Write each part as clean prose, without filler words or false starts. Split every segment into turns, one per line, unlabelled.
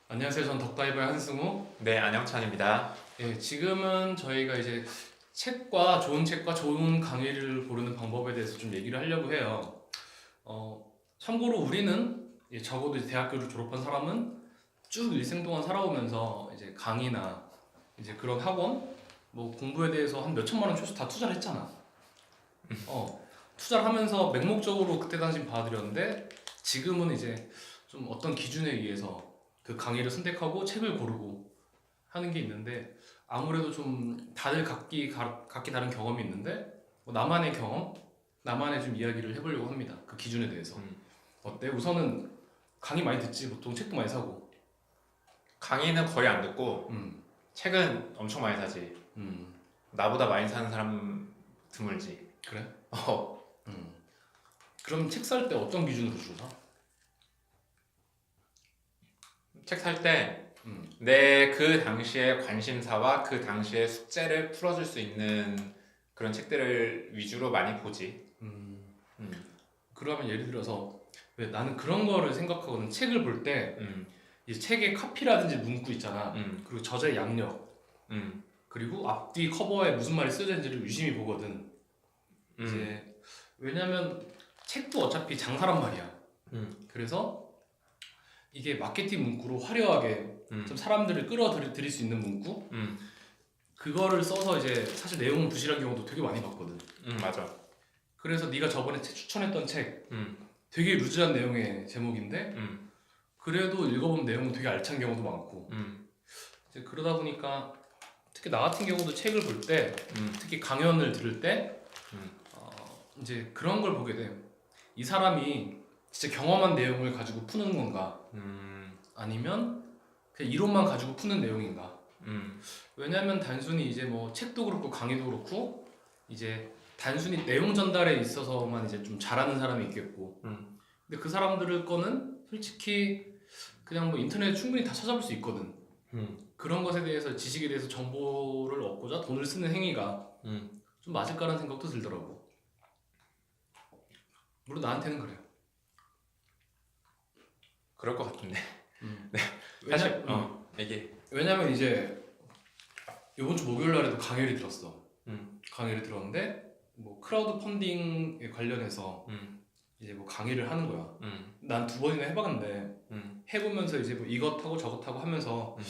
안녕하세요. 전 덕다이버의 한승우.
네, 안영찬입니다.
예, 지금은 저희가 이제 좋은 책과 좋은 강의를 고르는 방법에 대해서 좀 얘기를 하려고 해요. 참고로 우리는 적어도 이제 대학교를 졸업한 사람은 쭉 일생 동안 살아오면서 이제 강의나 이제 그런 학원, 뭐 공부에 대해서 한 몇 천만 원 최소 다 투자를 했잖아. 투자를 하면서 맹목적으로 그때 당시 봐드렸는데 지금은 이제 좀 어떤 기준에 의해서 그 강의를 선택하고 책을 고르고 하는 게 있는데 아무래도 좀 다들 각기 다른 경험이 있는데 뭐 나만의 경험, 나만의 좀 이야기를 해보려고 합니다. 그 기준에 대해서.
음,
어때? 우선은 강의 많이 듣지. 보통 책도 많이 사고.
강의는 거의 안 듣고
음,
책은 엄청 많이 사지.
음,
나보다 많이 사는 사람 드물지.
그래?
어,
음. 그럼 책 살 때 어떤 기준으로 주로 사?
책 살 때
음,
내 그 당시의 관심사와 그 당시의 숙제를 풀어줄 수 있는 그런 책들을 위주로 많이 보지.
음.
음,
그러면 예를 들어서 왜 나는 그런 거를 생각하거든. 책을 볼 때
음,
이 책의 카피라든지 문구 있잖아.
음,
그리고 저자의 양력,
음,
그리고 앞뒤 커버에 무슨 말이 쓰여져 있는지를 유심히 보거든.
음,
이제 왜냐면 책도 어차피 장사란 말이야. 그래서 이게 마케팅 문구로 화려하게 좀
음,
사람들을 끌어들일 수 있는 문구,
음,
그거를 써서 이제 사실 내용은 부실한 경우도 되게 많이 봤거든.
맞아.
그래서 네가 저번에 추천했던 책
음,
되게 루즈한 내용의 제목인데
음,
그래도 읽어보면 내용은 되게 알찬 경우도 많고,
음,
이제 그러다 보니까 특히 나 같은 경우도 책을 볼 때,
음,
특히 강연을 들을 때
음,
이제 그런 걸 보게 돼. 이 사람이 진짜 경험한 내용을 가지고 푸는 건가? 아니면 그냥 이론만 가지고 푸는 내용인가?
음,
왜냐면 단순히 이제 뭐 책도 그렇고 강의도 그렇고 이제 단순히 내용 전달에 있어서만 이제 좀 잘하는 사람이 있겠고,
음,
근데 그 사람들을 거는 솔직히 그냥 뭐 인터넷에 충분히 다 찾아볼 수 있거든.
음,
그런 것에 대해서 지식에 대해서 정보를 얻고자 돈을 쓰는 행위가
음.
좀 맞을까라는 생각도 들더라고. 물론 나한테는 그래요.
그럴 것 같은데.
음.
사실
왜냐,
이게
왜냐면 이제 이번 주 목요일 날에도 강의를 들었어.
음,
강의를 들었는데 뭐 크라우드 펀딩에 관련해서
음,
이제 뭐 강의를 하는 거야.
음,
난 두 번이나 해봤는데
음,
해보면서 이제 뭐 이것하고 저것하고 하면서
음,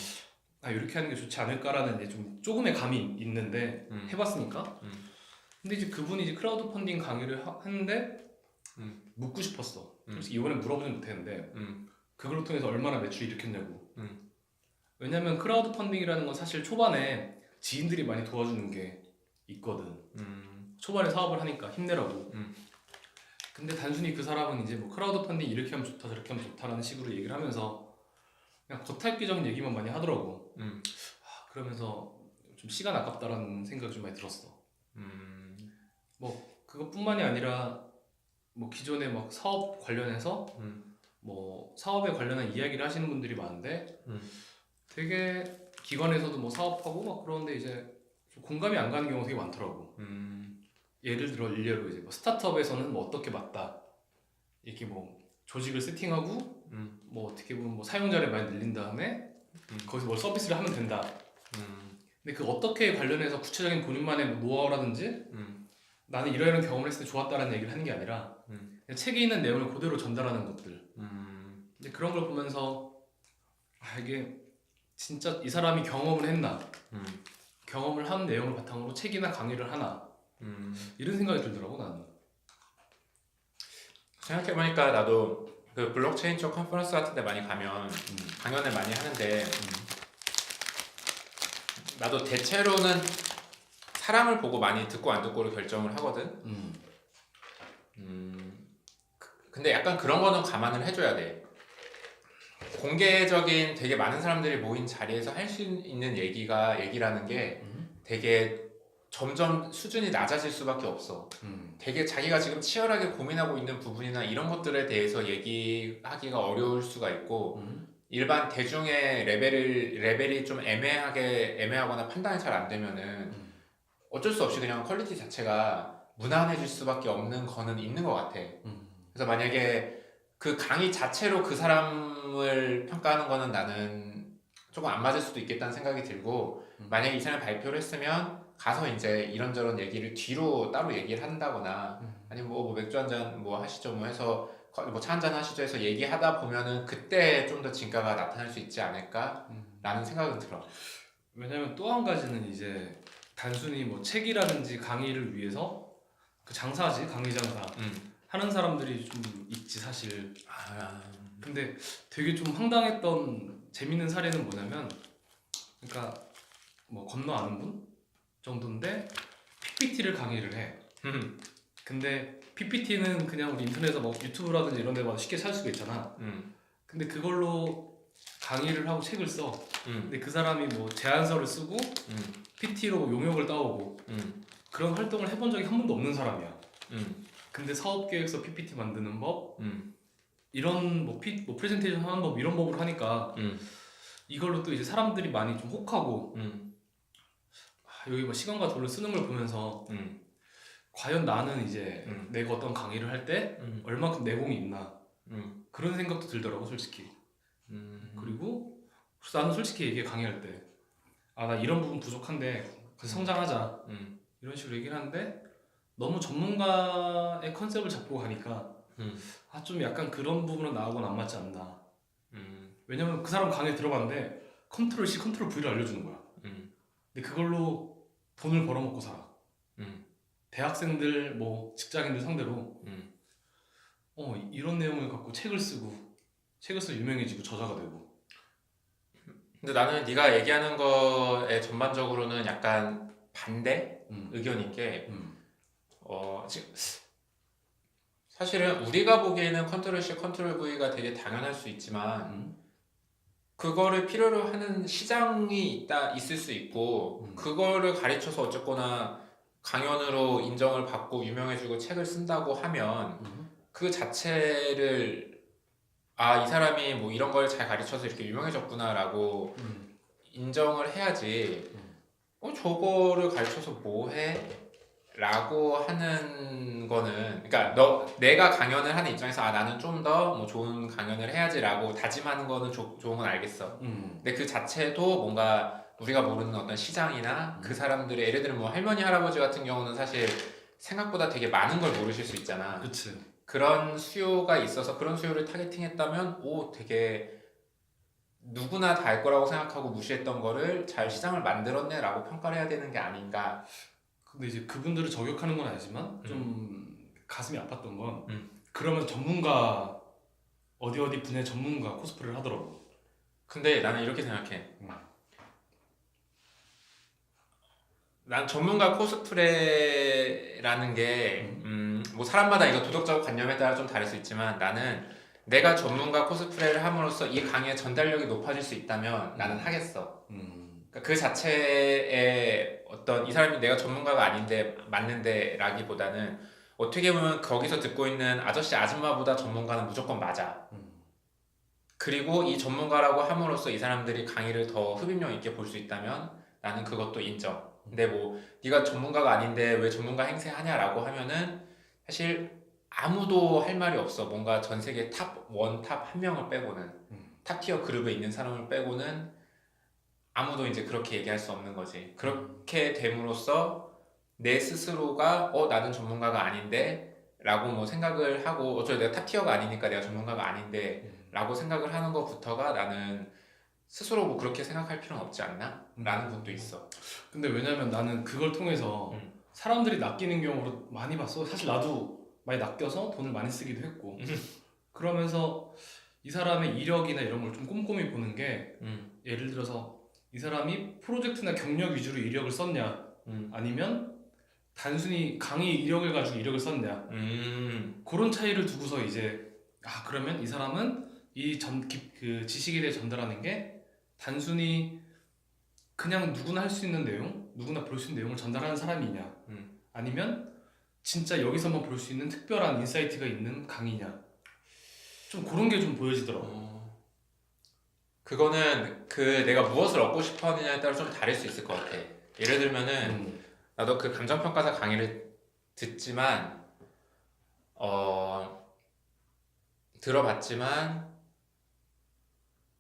아 이렇게 하는 게 좋지 않을까라는 이제 좀 조금의 감이 있는데
음,
해봤으니까.
음,
근데 이제 그분이 이제 크라우드 펀딩 강의를 하는데
음,
묻고 싶었어.
음,
솔직히 이번에 물어보진 못했는데
음,
그걸 통해서 얼마나 매출을 일으켰냐고.
음,
왜냐면 크라우드 펀딩이라는 건 사실 초반에 지인들이 많이 도와주는 게 있거든. 초반에 사업을 하니까 힘내라고.
음,
근데 단순히 그 사람은 이제 뭐 크라우드 펀딩 이렇게 하면 좋다 저렇게 하면 좋다라는 식으로 얘기를 하면서 그냥 겉핥기적인 얘기만 많이 하더라고.
음,
그러면서 좀 시간 아깝다라는 생각이 좀 많이 들었어.
음,
뭐 그것뿐만이 아니라 뭐 기존에 막 사업 관련해서
음,
뭐 사업에 관련한 이야기를 하시는 분들이 많은데
음,
되게 기관에서도 뭐 사업하고 막 그러는데 이제 좀 공감이 안 가는 경우가 되게 많더라고. 예를 들어 일례로 이제 뭐 스타트업에서는 뭐 어떻게 맞다 이렇게 뭐 조직을 세팅하고
음,
뭐 어떻게 보면 뭐 사용자를 많이 늘린 다음에 거기서 뭘 서비스를 하면 된다. 근데 그 어떻게 관련해서 구체적인 본인만의 뭐 노하우라든지
음,
나는 이러이러한 경험을 했을 때 좋았다라는 얘기를 하는 게 아니라 그냥 책에 있는 내용을 그대로 전달하는 것들. 근데 그런 걸 보면서 아 이게 진짜 이 사람이 경험을 했나,
음,
경험을 한 내용을 바탕으로 책이나 강의를 하나 이런 생각이 들더라고 나는.
생각해보니까 나도 그 블록체인 쪽 컨퍼런스 같은 데 많이 가면 강연을 많이 하는데 나도 대체로는 사람을 보고 많이 듣고 안 듣고를 결정을 하거든. 근데 약간 그런 거는 감안을 해줘야 돼. 공개적인 되게 많은 사람들이 모인 자리에서 할 수 있는 얘기라는 게 되게 점점 수준이 낮아질 수밖에 없어. 되게 자기가 지금 치열하게 고민하고 있는 부분이나 이런 것들에 대해서 얘기하기가 어려울 수가 있고 일반 대중의 레벨이 좀 애매하거나 판단이 잘 안 되면은 어쩔 수 없이 그냥 퀄리티 자체가 무난해질 수밖에 없는 거는 있는 것 같아. 그래서 만약에 그 강의 자체로 그 사람을 평가하는 거는 나는 조금 안 맞을 수도 있겠다는 생각이 들고, 만약에 이 사람이 발표를 했으면 가서 이제 이런저런 얘기를 뒤로 따로 얘기를 한다거나, 아니면 뭐 맥주 한 잔 뭐 하시죠 뭐 해서 뭐 차 한 잔 하시죠 해서 얘기하다 보면은 그때 좀 더 진가가 나타날 수 있지 않을까라는 생각은 들어.
왜냐면 또 한 가지는 이제 단순히 뭐 책이라든지 강의를 위해서 그 장사지, 강의 장사 하는 사람들이 좀 있지 사실. 근데 되게 좀 황당했던 재밌는 사례는 뭐냐면, 그러니까 뭐 건너 아는 분 정도인데 PPT를 강의를 해. 근데 PPT는 그냥 우리 인터넷에서 뭐 유튜브라든지 이런 데 봐도 쉽게 찾을 수가 있잖아. 근데 그걸로 강의를 하고 책을 써. 근데 그 사람이 뭐 제안서를 쓰고 PT로 용역을 따오고 그런 활동을 해본 적이 한 번도 없는 사람이야. 근데 사업계획서 PPT 만드는 법, 이런 뭐 프레젠테이션 하는 법, 이런 법을 하니까 이걸로 또 이제 사람들이 많이 좀 혹하고 여기 뭐 시간과 돈을 쓰는 걸 보면서 과연 나는 이제 내가 어떤 강의를 할 때 얼마큼 내공이 있나 그런 생각도 들더라고 솔직히. 그리고 그래서 나는 솔직히 얘기해, 강의할 때 나 이런 부분 부족한데 그래서 성장하자 이런 식으로 얘기를 하는데, 너무 전문가의 컨셉을 잡고 가니까 좀 약간 그런 부분은 나하고는 안 맞지 않나. 왜냐면 그 사람 강의에 들어갔는데 컨트롤 C 컨트롤 V를 알려주는 거야. 근데 그걸로 돈을 벌어먹고 살아. 대학생들 뭐 직장인들 상대로 이런 내용을 갖고 책을 쓰고 책을 써 유명해지고 저자가 되고.
근데 나는 네가 얘기하는 거에 전반적으로는 약간 반대 의견인 게, 지금 사실은 우리가 보기에는 컨트롤 C 컨트롤 V가 되게 당연할 수 있지만 그거를 필요로 하는 시장이 있을 수 있고, 그거를 가르쳐서 어쨌거나 강연으로 인정을 받고 유명해지고 책을 쓴다고 하면 그 자체를 이 사람이 뭐 이런 걸 잘 가르쳐서 이렇게 유명해졌구나라고 인정을 해야지. 저거를 가르쳐서 뭐 해? 라고 하는 거는, 그러니까 내가 강연을 하는 입장에서 나는 좀 더 뭐 좋은 강연을 해야지라고 다짐하는 거는 좋은 건 알겠어. 근데 그 자체도 뭔가 우리가 모르는 어떤 시장이나 그 사람들의, 예를 들면 뭐 할머니 할아버지 같은 경우는 사실 생각보다 되게 많은 걸 모르실 수 있잖아.
그치.
그런 수요가 있어서 그런 수요를 타겟팅했다면 되게 누구나 다 알 거라고 생각하고 무시했던 거를 잘 시장을 만들었네라고 평가를 해야 되는 게 아닌가.
근데 이제 그분들을 저격하는 건 아니지만 좀 가슴이 아팠던 건 그러면 전문가 어디 분야 전문가 코스프레를 하더라고.
근데 나는 이렇게 생각해. 난 전문가 코스프레라는 게 뭐 사람마다 이거 도덕적 관념에 따라 좀 다를 수 있지만, 나는 내가 전문가 코스프레를 함으로써 이 강의의 전달력이 높아질 수 있다면 나는 하겠어. 그러니까 그 자체에 어떤 이 사람이 내가 전문가가 아닌데 맞는데 라기보다는, 어떻게 보면 거기서 듣고 있는 아저씨 아줌마보다 전문가는 무조건 맞아. 그리고 이 전문가라고 함으로써 이 사람들이 강의를 더 흡입력 있게 볼 수 있다면 나는 그것도 인정. 근데 뭐 네가 전문가가 아닌데 왜 전문가 행세하냐라고 하면은 사실 아무도 할 말이 없어. 뭔가 전 세계 탑 1, 탑 한 명을 빼고는, 탑 티어 그룹에 있는 사람을 빼고는 아무도 이제 그렇게 얘기할 수 없는 거지. 그렇게 됨으로써 내 스스로가 나는 전문가가 아닌데 라고 뭐 생각을 하고, 어차피 내가 탑 티어가 아니니까 내가 전문가가 아닌데 라고 생각을 하는 것부터가 나는 스스로 뭐 그렇게 생각할 필요는 없지 않나? 라는 것도 있어.
근데 왜냐면 나는 그걸 통해서 사람들이 낚이는 경우를 많이 봤어. 사실 나도 많이 낚여서 돈을 많이 쓰기도 했고. 그러면서 이 사람의 이력이나 이런 걸 좀 꼼꼼히 보는 게, 예를 들어서 이 사람이 프로젝트나 경력 위주로 이력을 썼냐, 아니면 단순히 강의 이력을 가지고 이력을 썼냐, 그런 차이를 두고서 이제 그러면 이 사람은 그 지식에 대해 전달하는 게 단순히 그냥 누구나 할 수 있는 내용, 누구나 볼 수 있는 내용을 전달하는 사람이냐, 아니면 진짜 여기서만 볼 수 있는 특별한 인사이트가 있는 강의냐, 좀 그런 게 좀 보여지더라고.
그거는 내가 무엇을 얻고 싶어 하느냐에 따라 좀 다를 수 있을 것 같아. 예를 들면은 나도 그 감정평가사 강의를 듣지만 들어봤지만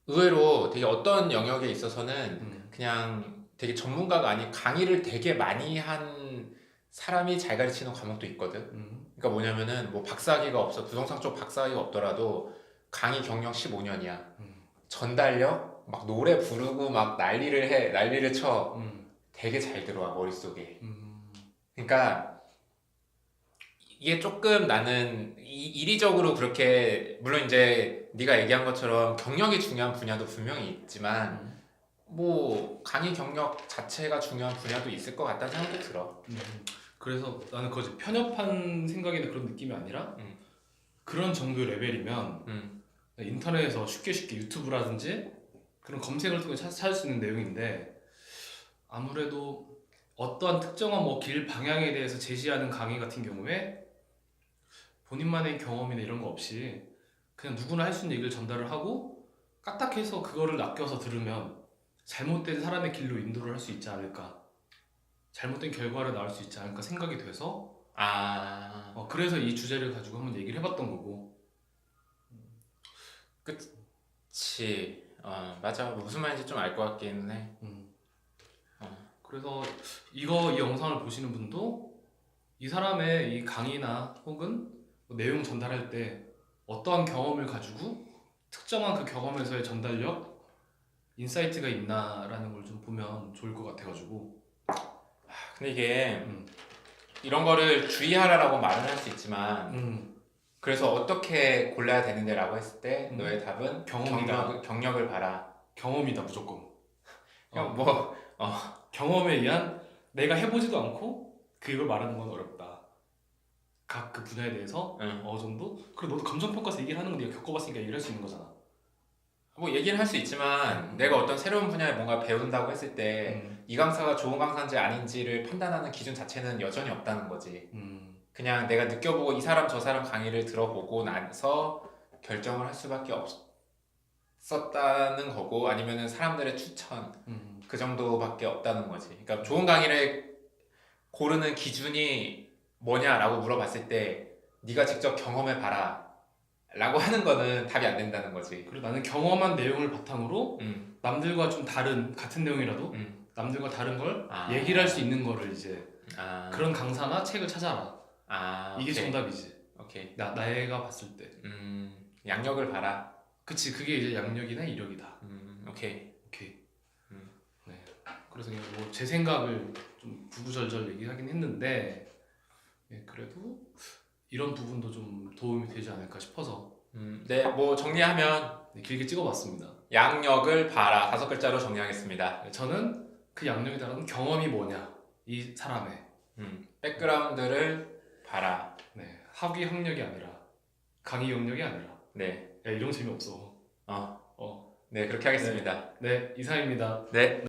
의외로 되게 어떤 영역에 있어서는 그냥 되게 전문가가 아닌 강의를 되게 많이 한 사람이 잘 가르치는 과목도 있거든. 그러니까 뭐냐면은 뭐 박사학위가 없어, 부동산 쪽 박사학위가 없더라도 강의 경력 15년이야. 전달력 막 노래 부르고 막 난리를 쳐. 되게 잘 들어와 머릿속에. 그러니까 이게 조금 나는 이리적으로 그렇게, 물론 이제 네가 얘기한 것처럼 경력이 중요한 분야도 분명히 있지만 뭐 강의 경력 자체가 중요한 분야도 있을 것 같다는 생각도 들어.
그래서 나는 그거지, 편협한 생각이나 그런 느낌이 아니라 그런 정도의 레벨이면 인터넷에서 쉽게 유튜브라든지 그런 검색을 통해 찾을 수 있는 내용인데, 아무래도 어떠한 특정한 뭐 길 방향에 대해서 제시하는 강의 같은 경우에 본인만의 경험이나 이런 거 없이 그냥 누구나 할 수 있는 얘기를 전달을 하고 까딱해서 그거를 낚여서 들으면 잘못된 사람의 길로 인도를 할 수 있지 않을까, 잘못된 결과를 낳을 수 있지 않을까 생각이 돼서 그래서 이 주제를 가지고 한번 얘기를 해봤던 거고.
그치. 맞아. 무슨 말인지 좀 알 것 같기는 해.
그래서 이 영상을 보시는 분도 이 사람의 이 강의나 혹은 뭐 내용 전달할 때 어떠한 경험을 가지고 특정한 그 경험에서의 전달력, 인사이트가 있나라는 걸 좀 보면 좋을 것 같아가지고.
근데 이게 이런 거를 주의하라라고 말은 할 수 있지만 그래서 어떻게 골라야 되는데 라고 했을 때 너의 답은
경험이다.
경력을 봐라.
경험이다 무조건.
그냥
경험에 의한, 내가 해보지도 않고 그걸 말하는 건 어렵다. 각 그 분야에 대해서 어느 정도. 그래, 너도 감정평가서 얘기를 하는 건 네가 겪어봤으니까 얘기를 할 수 있는 거잖아.
뭐 얘기는 할 수 있지만 내가 어떤 새로운 분야에 뭔가 배운다고 했을 때 이 강사가 좋은 강사인지 아닌지를 판단하는 기준 자체는 여전히 없다는 거지. 그냥 내가 느껴보고 이 사람 저 사람 강의를 들어보고 나서 결정을 할 수밖에 없었다는 거고, 아니면은 사람들의 추천 그 정도밖에 없다는 거지. 그러니까 좋은 강의를 고르는 기준이 뭐냐라고 물어봤을 때 네가 직접 경험해 봐라 라고 하는 거는 답이 안 된다는 거지.
그리고 나는 경험한 내용을 바탕으로 남들과 좀 다른, 같은 내용이라도 남들과 다른 걸 얘기를 할 수 있는 거를 이제 그런 강사나 책을 찾아라. 이게
오케이.
정답이지.
오케이.
내가 봤을 때.
양력을 봐라.
그치, 그게 이제 양력이나 이력이다.
오케이.
네. 그래서 그냥 뭐 제 생각을 좀 구구절절 얘기하긴 했는데, 그래도 이런 부분도 좀 도움이 되지 않을까 싶어서
네, 뭐 정리하면
길게 찍어봤습니다.
양력을 봐라 5글자로 정리하겠습니다.
저는 그 양력에 따른 경험이 뭐냐, 이 사람의
백그라운드를 봐라.
네, 학위 학력이 아니라 강의 영역이 아니라.
네.
야, 이런 거 재미없어.
네, 그렇게 하겠습니다.
네, 이상입니다.
네.